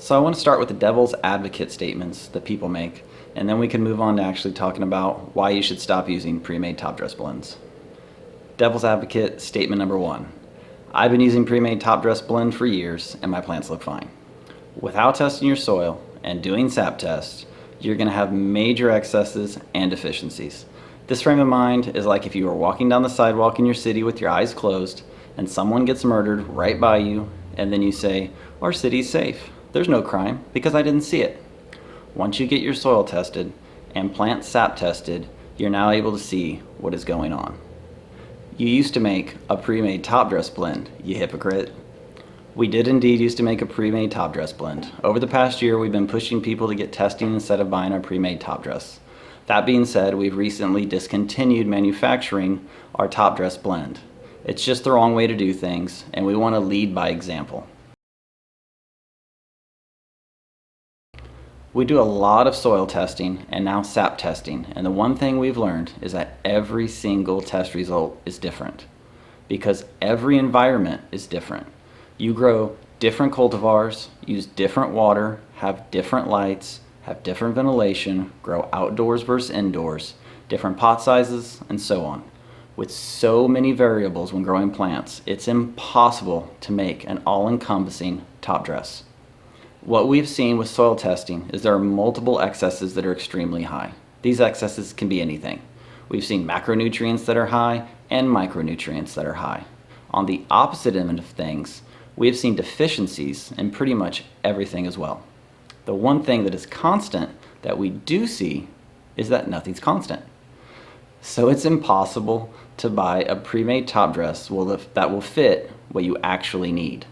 So I want to start with the devil's advocate statements that people make, and then we can move on to actually talking about why you should stop using pre-made top dress blends. Devil's advocate statement number 1. I've been using pre-made top dress blend for years and my plants look fine. Without testing your soil and doing sap tests, you're going to have major excesses and deficiencies. This frame of mind is like if you were walking down the sidewalk in your city with your eyes closed and someone gets murdered right by you, and then you say, our city's safe. There's no crime because I didn't see it. Once you get your soil tested and plant sap tested, you're now able to see what is going on. You used to make a pre-made top dress blend, you hypocrite. We did indeed used to make a pre-made top dress blend. Over the past year, we've been pushing people to get testing instead of buying our pre-made top dress. That being said, we've recently discontinued manufacturing our top dress blend. It's just the wrong way to do things, and we want to lead by example. We do a lot of soil testing and now sap testing, and the one thing we've learned is that every single test result is different because every environment is different. You grow different cultivars, use different water, have different lights, have different ventilation, grow outdoors versus indoors, different pot sizes, and so on. With so many variables when growing plants, it's impossible to make an all-encompassing top dress. What we've seen with soil testing is there are multiple excesses that are extremely high. These excesses can be anything. We've seen macronutrients that are high and micronutrients that are high. On the opposite end of things, we have seen deficiencies in pretty much everything as well. The one thing that is constant that we do see is that nothing's constant. So it's impossible to buy a pre-made top dress that will fit what you actually need.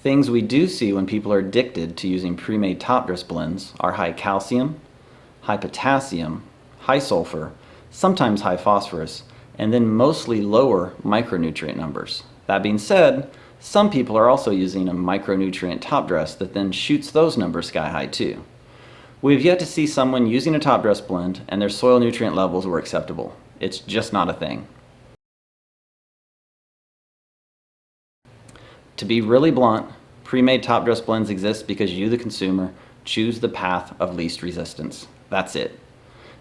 Things we do see when people are addicted to using pre-made top dress blends are high calcium, high potassium, high sulfur, sometimes high phosphorus, and then mostly lower micronutrient numbers. That being said, some people are also using a micronutrient top dress that then shoots those numbers sky high too. We've yet to see someone using a top dress blend and their soil nutrient levels were acceptable. It's just not a thing. To be really blunt, pre-made top dress blends exist because you, the consumer, choose the path of least resistance. That's it.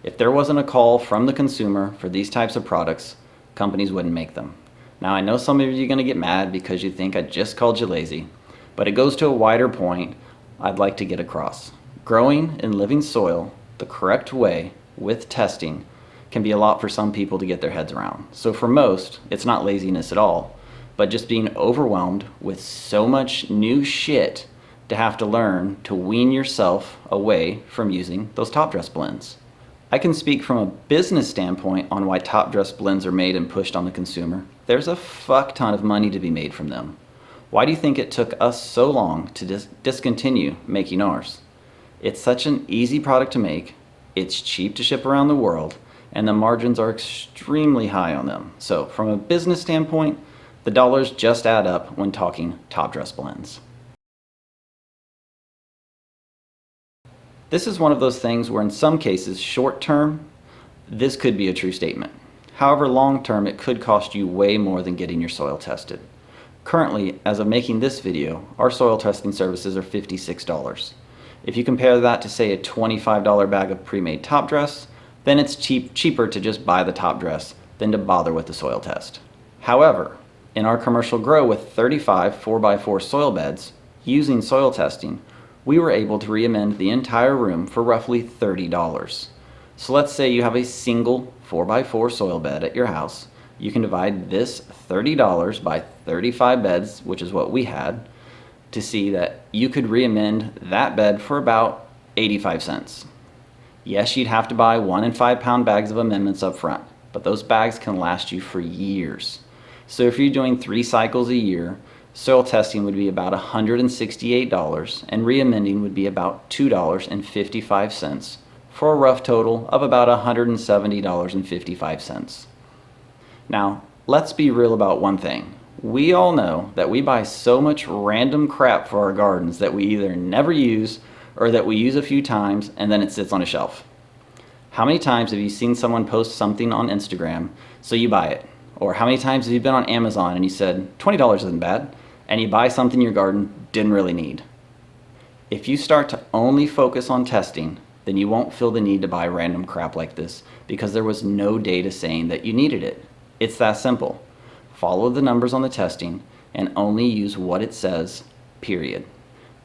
If there wasn't a call from the consumer for these types of products, companies wouldn't make them. Now I know some of you are going to get mad because you think I just called you lazy, but it goes to a wider point I'd like to get across. Growing in living soil the correct way with testing can be a lot for some people to get their heads around. So for most, it's not laziness at all, but just being overwhelmed with so much new shit to have to learn to wean yourself away from using those top dress blends. I can speak from a business standpoint on why top dress blends are made and pushed on the consumer. There's a fuck ton of money to be made from them. Why do you think it took us so long to discontinue making ours? It's such an easy product to make, it's cheap to ship around the world, and the margins are extremely high on them. So from a business standpoint, the dollars just add up when talking top dress blends. This is one of those things where in some cases, short term, this could be a true statement. However, long term, it could cost you way more than getting your soil tested. Currently, as of making this video, our soil testing services are $56. If you compare that to say a $25 bag of pre-made top dress, then it's cheaper to just buy the top dress than to bother with the soil test. However, in our commercial grow with 35 4x4 soil beds, using soil testing, we were able to re-amend the entire room for roughly $30. So let's say you have a single 4x4 soil bed at your house. You can divide this $30 by 35 beds, which is what we had, to see that you could re-amend that bed for about 85 cents. Yes, you'd have to buy 1 and 5 pound bags of amendments up front, but those bags can last you for years. So if you're doing 3 cycles a year, soil testing would be about $168 and re-amending would be about $2.55 for a rough total of about $170.55. Now, let's be real about one thing. We all know that we buy so much random crap for our gardens that we either never use or that we use a few times and then it sits on a shelf. How many times have you seen someone post something on Instagram, so you buy it? Or how many times have you been on Amazon and you said, $20 isn't bad, and you buy something your garden didn't really need? If you start to only focus on testing, then you won't feel the need to buy random crap like this because there was no data saying that you needed it. It's that simple. Follow the numbers on the testing and only use what it says, period.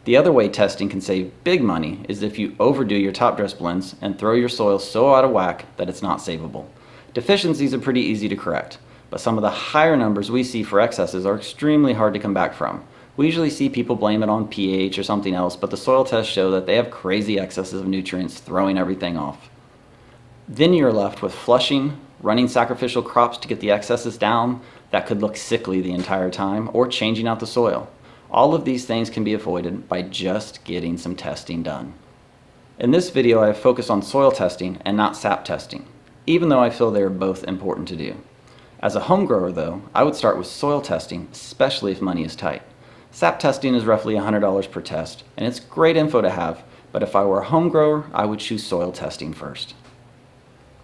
The other way testing can save big money is if you overdo your top dress blends and throw your soil so out of whack that it's not savable. Deficiencies are pretty easy to correct, but some of the higher numbers we see for excesses are extremely hard to come back from. We usually see people blame it on pH or something else, but the soil tests show that they have crazy excesses of nutrients throwing everything off. Then you're left with flushing, running sacrificial crops to get the excesses down that could look sickly the entire time, or changing out the soil. All of these things can be avoided by just getting some testing done. In this video, I have focused on soil testing and not sap testing, even though I feel they are both important to do. As a home grower though, I would start with soil testing, especially if money is tight. Sap testing is roughly $100 per test, and it's great info to have, but if I were a home grower, I would choose soil testing first.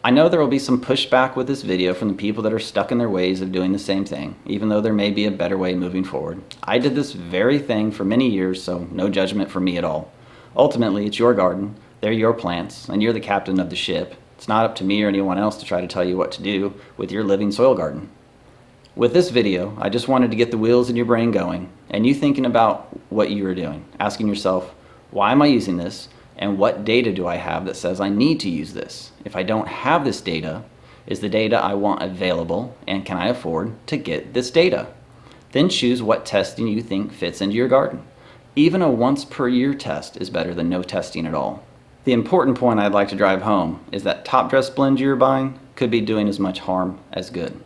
I know there will be some pushback with this video from the people that are stuck in their ways of doing the same thing, even though there may be a better way moving forward. I did this very thing for many years, so no judgment from me at all. Ultimately, it's your garden, they're your plants, and you're the captain of the ship. It's not up to me or anyone else to try to tell you what to do with your living soil garden. With this video, I just wanted to get the wheels in your brain going, and you thinking about what you are doing, asking yourself, why am I using this? And what data do I have that says I need to use this? If I don't have this data, is the data I want available, and can I afford to get this data? Then choose what testing you think fits into your garden. Even a once per year test is better than no testing at all. The important point I'd like to drive home is that top dress blend you're buying could be doing as much harm as good.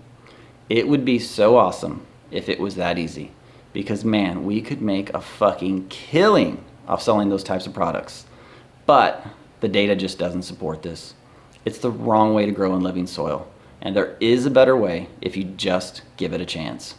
It would be so awesome if it was that easy, because man, we could make a fucking killing off selling those types of products. But the data just doesn't support this. It's the wrong way to grow in living soil, and there is a better way if you just give it a chance.